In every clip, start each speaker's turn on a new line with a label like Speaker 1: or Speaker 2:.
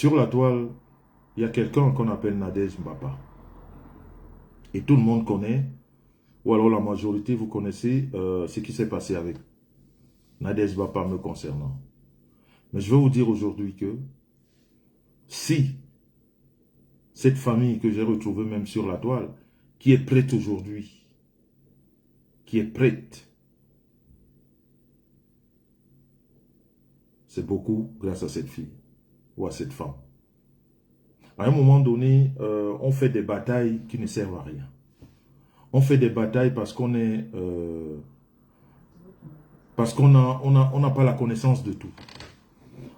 Speaker 1: Sur la toile, il y a quelqu'un qu'on appelle Nadège Mbapa. Et tout le monde connaît, ou alors la majorité, vous connaissez ce qui s'est passé avec Nadège Mbapa me concernant. Mais je vais vous dire aujourd'hui que si cette famille que j'ai retrouvée même sur la toile, qui est prête aujourd'hui, qui est prête, c'est beaucoup grâce à cette fille ou à cette femme. À un moment donné, on fait des batailles qui ne servent à rien. On fait des batailles parce qu'on est... parce qu'on n'a pas la connaissance de tout.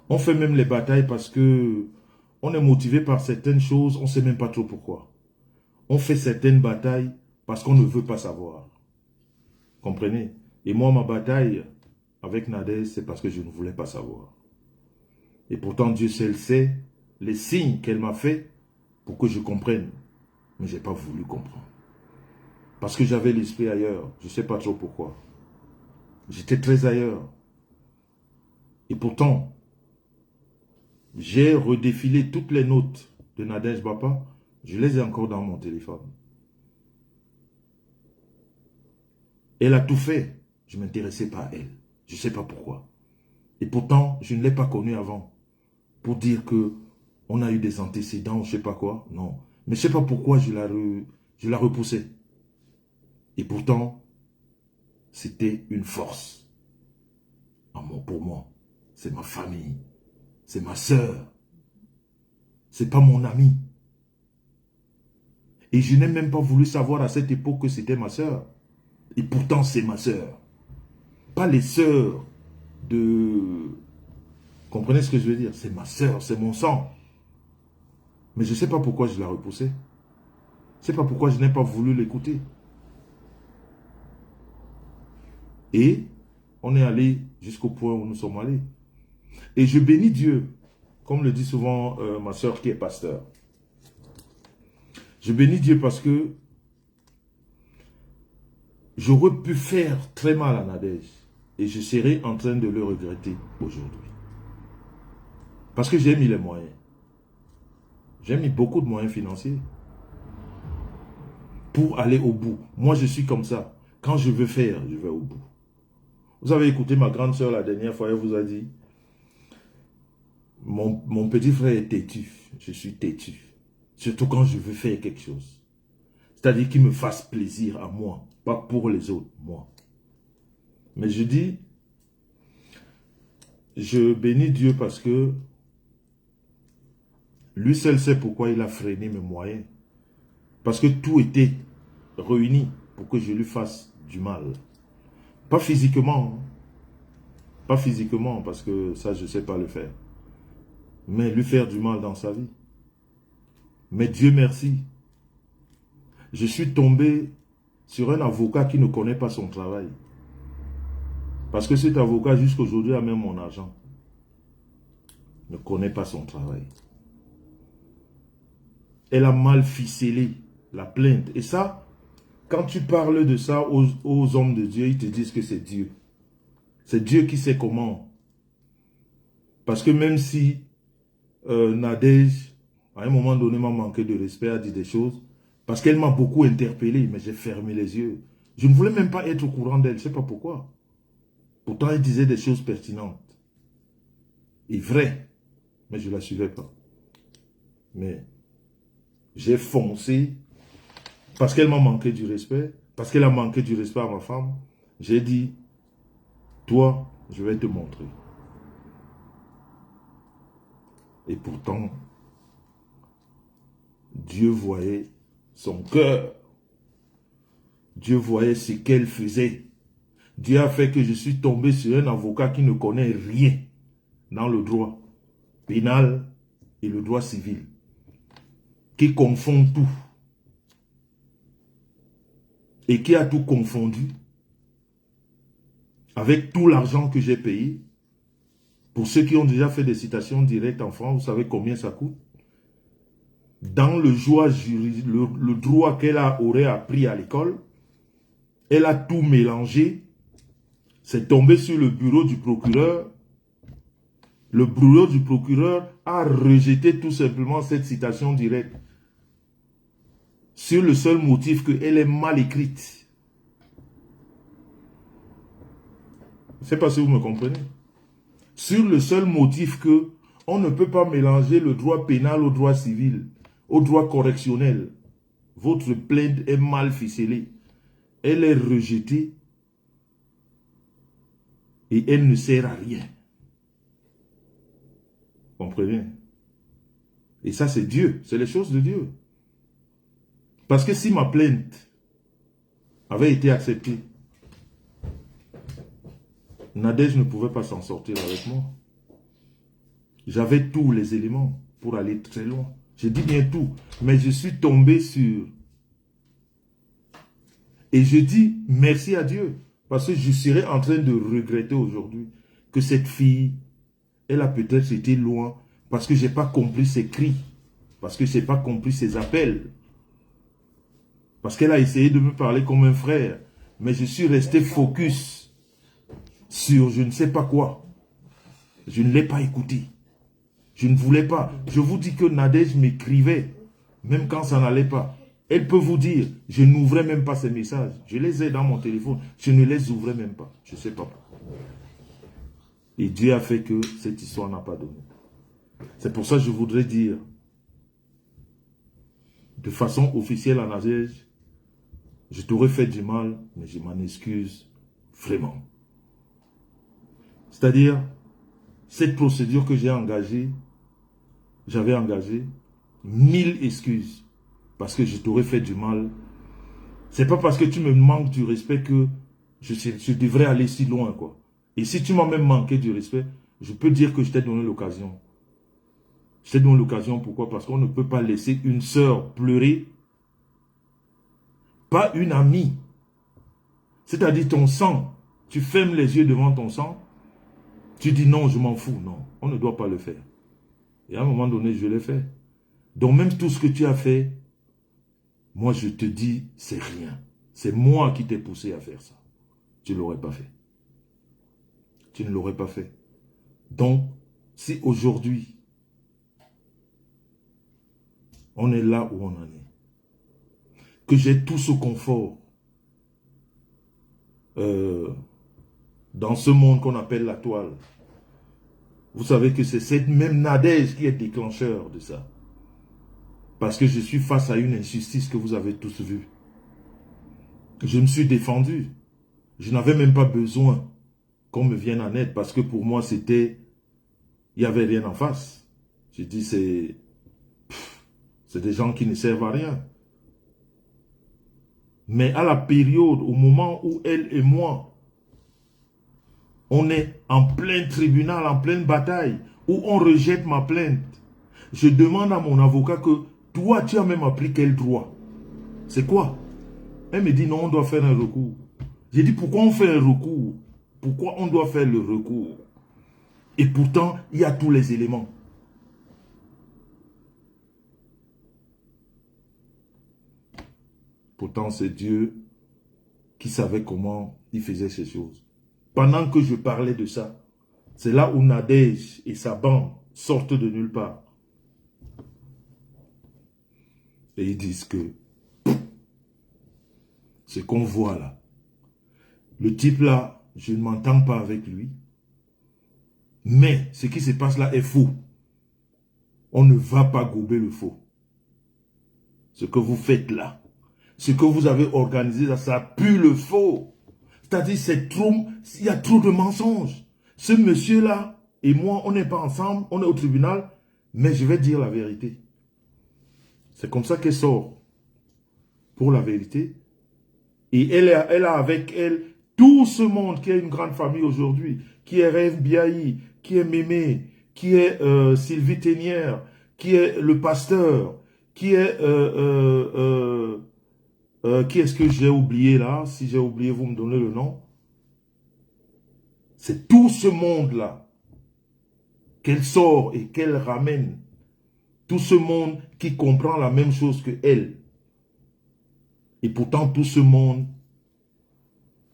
Speaker 1: On fait même les batailles parce que on est motivé par certaines choses, on ne sait même pas trop pourquoi. On fait certaines batailles parce qu'on ne veut pas savoir. Comprenez? Et moi, ma bataille avec Nadège, c'est parce que je ne voulais pas savoir. Et pourtant, Dieu seul sait les signes qu'elle m'a fait pour que je comprenne. Mais je n'ai pas voulu comprendre. Parce que j'avais l'esprit ailleurs. Je ne sais pas trop pourquoi. J'étais très ailleurs. Et pourtant, j'ai redéfilé toutes les notes de Nadège Mbapa. Je les ai encore dans mon téléphone. Elle a tout fait. Je ne m'intéressais pas à elle. Je ne sais pas pourquoi. Et pourtant, je ne l'ai pas connue avant. Pour dire que on a eu des antécédents, je ne sais pas quoi. Non. Mais je ne sais pas pourquoi je la repoussais. Et pourtant, c'était une force. Pour moi. C'est ma famille. C'est ma sœur. C'est pas mon ami. Et je n'ai même pas voulu savoir à cette époque que c'était ma sœur. Et pourtant, c'est ma sœur. Pas les sœurs de... Comprenez ce que je veux dire? C'est ma sœur, c'est mon sang. Mais je ne sais pas pourquoi je l'ai repoussée. Je ne sais pas pourquoi je n'ai pas voulu l'écouter. Et on est allé jusqu'au point où nous sommes allés. Et je bénis Dieu, comme le dit souvent ma sœur qui est pasteur. Je bénis Dieu parce que j'aurais pu faire très mal à Nadège. Et je serais en train de le regretter aujourd'hui. Parce que j'ai mis les moyens. J'ai mis beaucoup de moyens financiers. Pour aller au bout. Moi, je suis comme ça. Quand je veux faire, je vais au bout. Vous avez écouté ma grande sœur la dernière fois, elle vous a dit, mon petit frère est têtu. Je suis têtu. Surtout quand je veux faire quelque chose. C'est-à-dire qu'il me fasse plaisir à moi. Pas pour les autres, moi. Mais je dis, je bénis Dieu parce que lui seul sait pourquoi il a freiné mes moyens. Parce que tout était réuni pour que je lui fasse du mal. Pas physiquement. Pas physiquement, parce que ça, je ne sais pas le faire. Mais lui faire du mal dans sa vie. Mais Dieu merci. Je suis tombé sur un avocat qui ne connaît pas son travail. Parce que cet avocat, jusqu'à aujourd'hui, a même mon argent. Ne connaît pas son travail. Elle a mal ficelé la plainte. Et ça, quand tu parles de ça aux hommes de Dieu, ils te disent que c'est Dieu. C'est Dieu qui sait comment. Parce que même si Nadège, à un moment donné, m'a manqué de respect, a dit des choses, parce qu'elle m'a beaucoup interpellé, mais j'ai fermé les yeux. Je ne voulais même pas être au courant d'elle, je ne sais pas pourquoi. Pourtant, elle disait des choses pertinentes. Et vraies. Mais je ne la suivais pas. Mais j'ai foncé, parce qu'elle m'a manqué du respect, parce qu'elle a manqué du respect à ma femme, j'ai dit, toi, je vais te montrer. Et pourtant, Dieu voyait son cœur. Dieu voyait ce qu'elle faisait. Dieu a fait que je suis tombé sur un avocat qui ne connaît rien dans le droit pénal et le droit civil. Qui confond tout. Et qui a tout confondu avec tout l'argent que j'ai payé. Pour ceux qui ont déjà fait des citations directes en France, vous savez combien ça coûte? Dans le droit qu'elle aurait appris à l'école, elle a tout mélangé. C'est tombé sur le bureau du procureur. Le bureau du procureur a rejeté tout simplement cette citation directe sur le seul motif qu'elle est mal écrite. Je ne sais pas si vous me comprenez. Sur le seul motif que on ne peut pas mélanger le droit pénal au droit civil, au droit correctionnel. Votre plainte est mal ficelée. Elle est rejetée et elle ne sert à rien. Vous comprenez? Et ça, c'est Dieu. C'est les choses de Dieu. Parce que si ma plainte avait été acceptée, Nadège ne pouvait pas s'en sortir avec moi. J'avais tous les éléments pour aller très loin. Je dis bien tout, mais je suis tombé sur... Et je dis merci à Dieu, parce que je serais en train de regretter aujourd'hui que cette fille, elle a peut-être été loin, parce que je n'ai pas compris ses cris, parce que je n'ai pas compris ses appels, parce qu'elle a essayé de me parler comme un frère, mais je suis resté focus sur je ne sais pas quoi. Je ne l'ai pas écouté. Je ne voulais pas. Je vous dis que Nadège m'écrivait, même quand ça n'allait pas. Elle peut vous dire, je n'ouvrais même pas ces messages. Je les ai dans mon téléphone. Je ne les ouvrais même pas. Je ne sais pas pourquoi. Et Dieu a fait que cette histoire n'a pas donné. C'est pour ça que je voudrais dire, de façon officielle à Nadège, je t'aurais fait du mal, mais je m'en excuse vraiment. C'est-à-dire, cette procédure que j'ai engagée, j'avais engagé 1000 excuses parce que je t'aurais fait du mal. C'est pas parce que tu me manques du respect que je devrais aller si loin, quoi. Et si tu m'as même manqué du respect, je peux dire que je t'ai donné l'occasion. Je t'ai donné l'occasion, pourquoi? Parce qu'on ne peut pas laisser une sœur pleurer, pas une amie. C'est-à-dire ton sang, tu fermes les yeux devant ton sang, tu dis non, je m'en fous. Non, on ne doit pas le faire. Et à un moment donné, je l'ai fait. Donc même tout ce que tu as fait, moi je te dis, c'est rien. C'est moi qui t'ai poussé à faire ça. Tu ne l'aurais pas fait. Tu ne l'aurais pas fait. Donc, si aujourd'hui, on est là où on en est, que j'ai tout ce confort dans ce monde qu'on appelle la toile, vous savez que c'est cette même Nadège qui est déclencheur de ça. Parce que je suis face à une injustice que vous avez tous vue. Je me suis défendu. Je n'avais même pas besoin qu'on me vienne en aide parce que pour moi, c'était... Il n'y avait rien en face. J'ai dit, c'est des gens qui ne servent à rien. Mais à la période, au moment où elle et moi, on est en plein tribunal, en pleine bataille, où on rejette ma plainte, je demande à mon avocat que toi, tu as même appris quel droit. C'est quoi? Elle me dit non, on doit faire un recours. J'ai dit pourquoi on fait un recours? Pourquoi on doit faire le recours? Et pourtant, il y a tous les éléments. Pourtant, c'est Dieu qui savait comment il faisait ces choses. Pendant que je parlais de ça, c'est là où Nadège et sa bande sortent de nulle part. Et ils disent que ce qu'on voit là, le type là, je ne m'entends pas avec lui. Mais ce qui se passe là est faux. On ne va pas gober le faux. Ce que vous faites là, ce que vous avez organisé là, ça pue le faux. C'est-à-dire, c'est trop, il y a trop de mensonges. Ce monsieur-là et moi, on n'est pas ensemble, on est au tribunal, mais je vais dire la vérité. C'est comme ça qu'elle sort pour la vérité. Et elle a avec elle tout ce monde qui est une grande famille aujourd'hui, qui est Rêve Biaï, qui est Mémé, qui est Sylvie Ténière, qui est le pasteur, qui est... qui est-ce que j'ai oublié là? Si j'ai oublié, vous me donnez le nom. C'est tout ce monde-là qu'elle sort et qu'elle ramène. Tout ce monde qui comprend la même chose que elle. Et pourtant, tout ce monde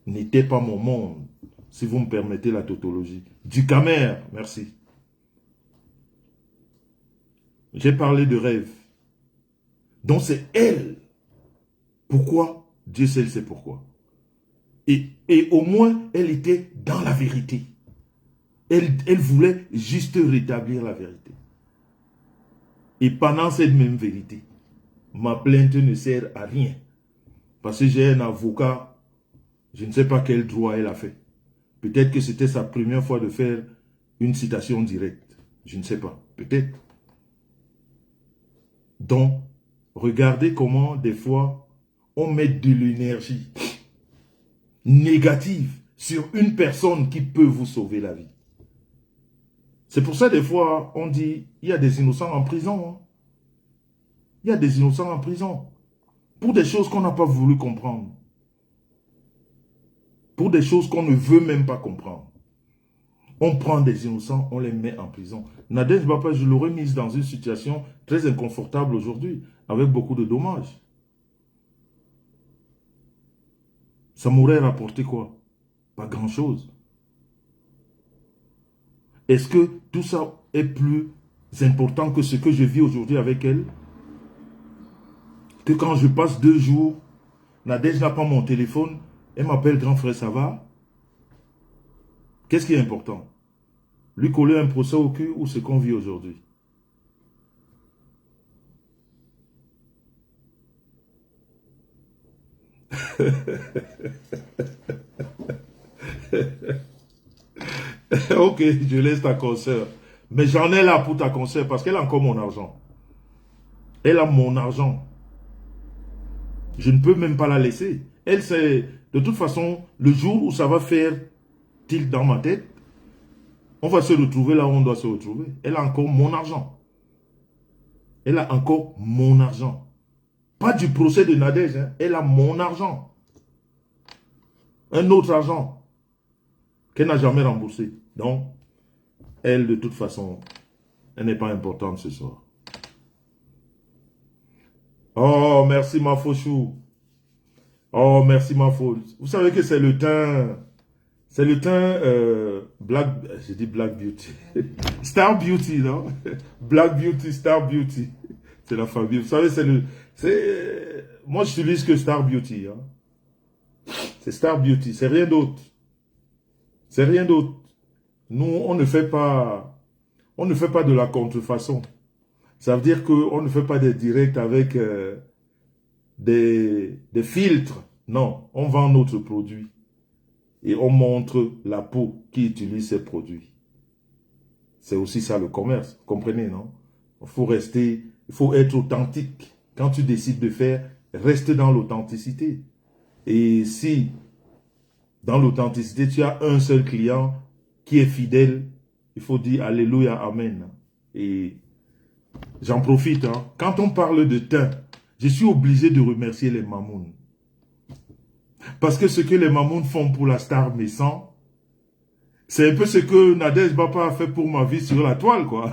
Speaker 1: n'était pas mon monde, si vous me permettez la tautologie. Du Camer, merci. J'ai parlé de rêve. Donc c'est elle. Pourquoi? Dieu seul sait pourquoi. Et au moins, elle était dans la vérité. Elle voulait juste rétablir la vérité. Et pendant cette même vérité, ma plainte ne sert à rien. Parce que j'ai un avocat, je ne sais pas quel droit elle a fait. Peut-être que c'était sa première fois de faire une citation directe. Je ne sais pas. Peut-être. Donc, regardez comment des fois, on met de l'énergie négative sur une personne qui peut vous sauver la vie. C'est pour ça des fois, on dit, il y a des innocents en prison. Hein. Il y a des innocents en prison. Pour des choses qu'on n'a pas voulu comprendre. Pour des choses qu'on ne veut même pas comprendre. On prend des innocents, on les met en prison. Nadège Bapa, je l'aurais mise dans une situation très inconfortable aujourd'hui, avec beaucoup de dommages. Ça m'aurait rapporté quoi? Pas grand-chose. Est-ce que tout ça est plus important que ce que je vis aujourd'hui avec elle? Que quand je passe 2 jours, Nadège n'a pas mon téléphone, elle m'appelle grand frère, ça va? Qu'est-ce qui est important? Lui coller un procès au cul ou ce qu'on vit aujourd'hui? Ok, je laisse ta consoeur. Mais j'en ai là pour ta consoeur parce qu'elle a encore mon argent. Elle a mon argent. Je ne peux même pas la laisser. Elle, c'est de toute façon, le jour où ça va faire tilt dans ma tête, on va se retrouver là où on doit se retrouver. Elle a encore mon argent. Elle a encore mon argent. Pas du procès de Nadège. Hein. Elle a mon argent. Un autre argent qu'elle n'a jamais remboursé. Donc, elle, de toute façon, elle n'est pas importante ce soir. Oh, merci ma fauchou. Oh, merci ma fauche. Vous savez que c'est le teint... C'est le teint Black... J'ai dit Black Beauty. Star Beauty, non? Black Beauty, Star Beauty. C'est la famille. Vous savez, c'est le... Moi, je n'utilise que Star Beauty. Hein. C'est Star Beauty. C'est rien d'autre. C'est rien d'autre. Nous, on ne fait pas de la contrefaçon. Ça veut dire qu'on ne fait pas des directs avec des filtres. Non, on vend notre produit. Et on montre la peau qui utilise ces produits. C'est aussi ça le commerce. Vous comprenez, non? Il faut être authentique. Quand tu décides de faire, reste dans l'authenticité. Et si, dans l'authenticité, tu as un seul client qui est fidèle, il faut dire Alléluia, Amen. Et j'en profite. Hein. Quand on parle de teint, je suis obligé de remercier les mamounes. Parce que ce que les mamounes font pour la star Messan, c'est un peu ce que Nadège Bapa a fait pour ma vie sur la toile, quoi.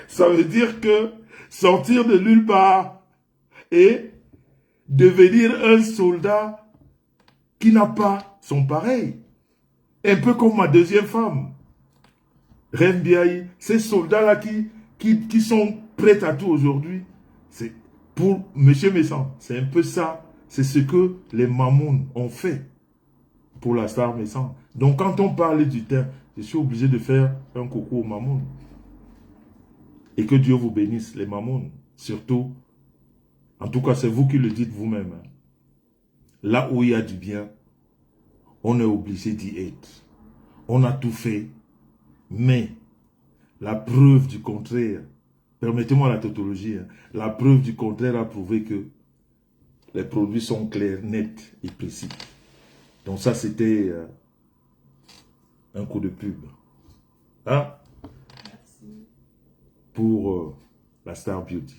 Speaker 1: Ça veut dire que sortir de nulle part et devenir un soldat qui n'a pas son pareil. Un peu comme ma deuxième femme. Reine Biaï, ces soldats-là qui sont prêts à tout aujourd'hui, c'est pour M. Messan. C'est un peu ça. C'est ce que les mamounes ont fait pour la star Messan. Donc quand on parle du teint, je suis obligé de faire un coucou aux mamounes. Et que Dieu vous bénisse, les mamounes. Surtout, en tout cas, c'est vous qui le dites vous-même. Hein. Là où il y a du bien, on est obligé d'y être. On a tout fait. Mais la preuve du contraire, permettez-moi la tautologie, hein, la preuve du contraire a prouvé que les produits sont clairs, nets et précis. Donc ça, c'était un coup de pub. Hein? Merci. Pour la Star Beauty.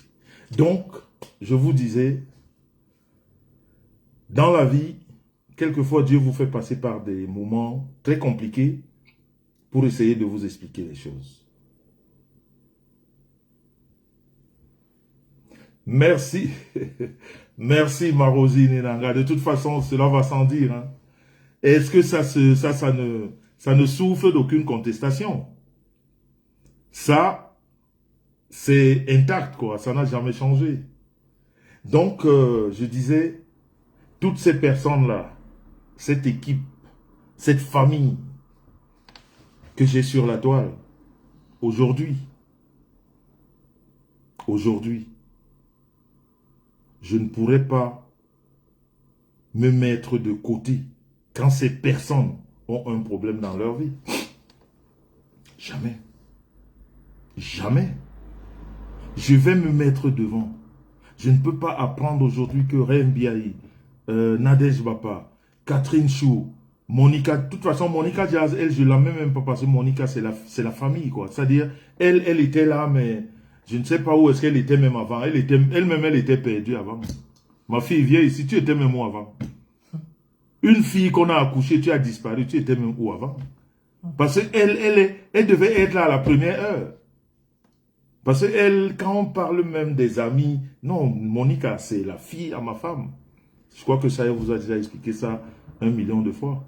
Speaker 1: Donc, je vous disais, dans la vie, quelquefois Dieu vous fait passer par des moments très compliqués pour essayer de vous expliquer les choses. Merci. Merci Marosine et Nanga. De toute façon, cela va sans dire. Hein. Est-ce que ça ne souffre d'aucune contestation? Ça, c'est intact, quoi. Ça n'a jamais changé. Donc, je disais, toutes ces personnes-là, cette équipe, cette famille que j'ai sur la toile, aujourd'hui, je ne pourrais pas me mettre de côté quand ces personnes ont un problème dans leur vie. Jamais. Jamais. Je vais me mettre devant. Je ne peux pas apprendre aujourd'hui que Reine Biaï, Nadège Bapa, Catherine Chou, Monica, de toute façon, Monica Diaz, elle, je ne la mets même pas parce que Monica, c'est la famille, quoi. C'est-à-dire, elle était là, mais je ne sais pas où est-ce qu'elle était même avant. Elle-même, elle était perdue avant. Ma fille, viens ici, tu étais même où avant? Une fille qu'on a accouchée, tu as disparu, tu étais même où avant? Parce qu'elle devait être là à la première heure. Parce que quand on parle même des amis, non, Monica, c'est la fille à ma femme. Je crois que ça vous a déjà expliqué ça 1 million de fois.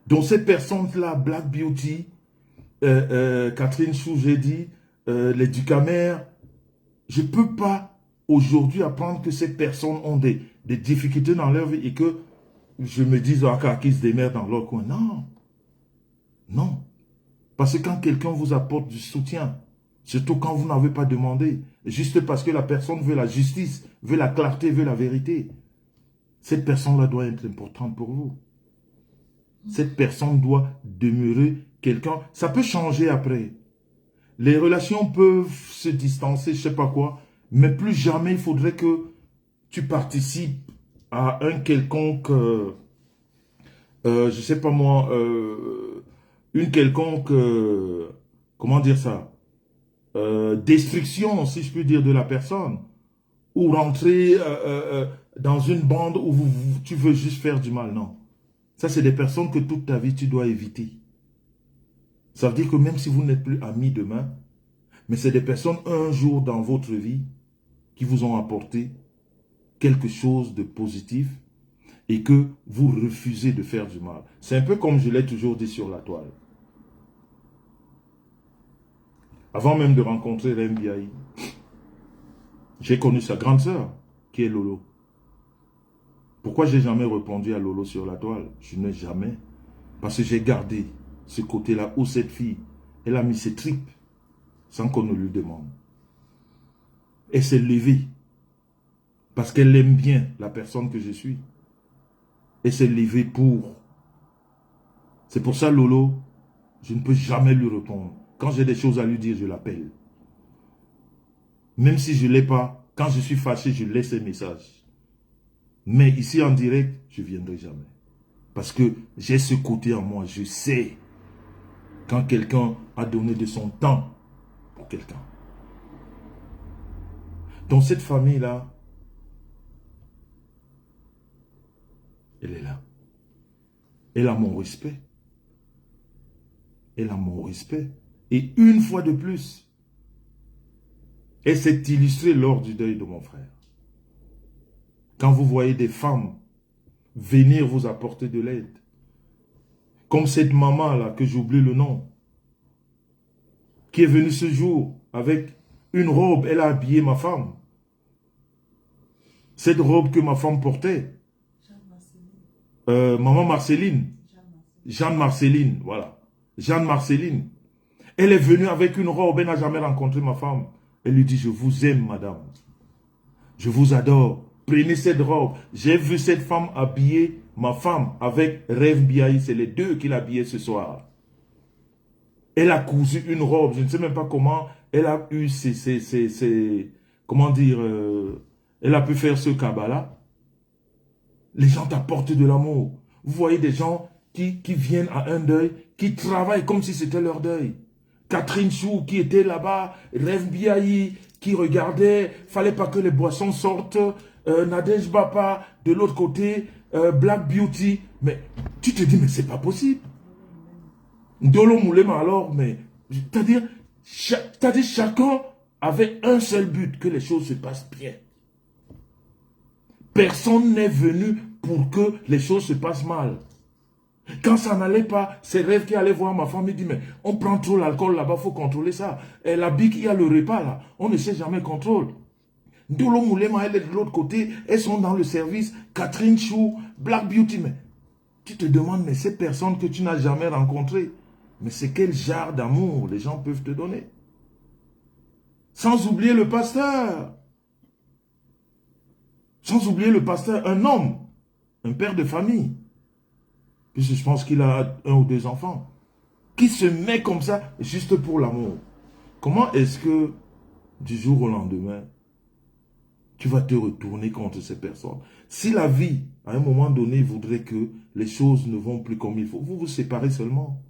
Speaker 1: Donc cette personne-là, Black Beauty, Catherine Chou, j'ai dit, les Ducamer, je ne peux pas aujourd'hui apprendre que ces personnes ont des difficultés dans leur vie et que je me dise, qu'ils se démerdent dans leur coin. Non. Non. Parce que quand quelqu'un vous apporte du soutien, surtout quand vous n'avez pas demandé, juste parce que la personne veut la justice, veut la clarté, veut la vérité, cette personne-là doit être importante pour vous. Cette personne doit demeurer quelqu'un. Ça peut changer après. Les relations peuvent se distancer, je ne sais pas quoi, mais plus jamais il faudrait que tu participes à un quelconque, je ne sais pas moi, une quelconque, comment dire ça, destruction, si je puis dire, de la personne, ou rentrer dans une bande où tu veux juste faire du mal, non. Ça, c'est des personnes que toute ta vie, tu dois éviter. Ça veut dire que même si vous n'êtes plus amis demain, mais c'est des personnes un jour dans votre vie qui vous ont apporté quelque chose de positif et que vous refusez de faire du mal. C'est un peu comme je l'ai toujours dit sur la toile. Avant même de rencontrer Reine Biaï, j'ai connu sa grande sœur, qui est Lolo. Pourquoi j'ai jamais répondu à Lolo sur la toile? Je n'ai jamais. Parce que j'ai gardé ce côté-là où cette fille, elle a mis ses tripes sans qu'on ne lui demande. Elle s'est levée parce qu'elle aime bien la personne que je suis. Elle s'est levée pour. C'est pour ça, Lolo, je ne peux jamais lui répondre. Quand j'ai des choses à lui dire, je l'appelle. Même si je ne l'ai pas, quand je suis fâché, je laisse un message. Mais ici en direct, je ne viendrai jamais. Parce que j'ai ce côté en moi, je sais quand quelqu'un a donné de son temps pour quelqu'un. Donc cette famille-là, elle est là. Elle a mon respect. Elle a mon respect. Et une fois de plus, elle s'est illustrée lors du deuil de mon frère. Quand vous voyez des femmes venir vous apporter de l'aide, comme cette maman-là, que j'oublie le nom, qui est venue ce jour avec une robe, elle a habillé ma femme. Cette robe que ma femme portait, maman Marceline, Jeanne Marceline, voilà. Jeanne Marceline. Elle est venue avec une robe, elle n'a jamais rencontré ma femme. Elle lui dit, je vous aime, madame. Je vous adore. Prenez cette robe. J'ai vu cette femme habiller ma femme avec Rêve Biaï. C'est les deux qui l'habillaient ce soir. Elle a cousu une robe. Je ne sais même pas comment. Elle a eu comment dire, elle a pu faire ce cabas-là. Les gens t'apportent de l'amour. Vous voyez des gens qui viennent à un deuil, qui travaillent comme si c'était leur deuil. Catherine Chou qui était là-bas, Rêve Biaï, qui regardait, fallait pas que les boissons sortent, Nadège Bapa, de l'autre côté, Black Beauty. Mais tu te dis, mais c'est pas possible. Dolo Moulema alors, mais, c'est-à-dire, chacun avait un seul but, que les choses se passent bien. Personne n'est venu pour que les choses se passent mal. Quand ça n'allait pas, ses rêves qui allaient voir ma femme, il dit, mais on prend trop l'alcool là-bas, il faut contrôler ça. Et la bique, il y a le repas là, on ne sait jamais contrôle. Ndolo Moulema, elle est de l'autre côté, elles sont dans le service, Catherine Chou, Black Beauty, mais tu te demandes, mais ces personnes que tu n'as jamais rencontrées, mais c'est quel genre d'amour les gens peuvent te donner? Sans oublier le pasteur. Sans oublier le pasteur, un homme, un père de famille. Puisque je pense qu'il a 1 ou 2 enfants. Qui se met comme ça, juste pour l'amour. Comment est-ce que, du jour au lendemain, tu vas te retourner contre ces personnes? Si la vie, à un moment donné, voudrait que les choses ne vont plus comme il faut, vous vous séparez seulement.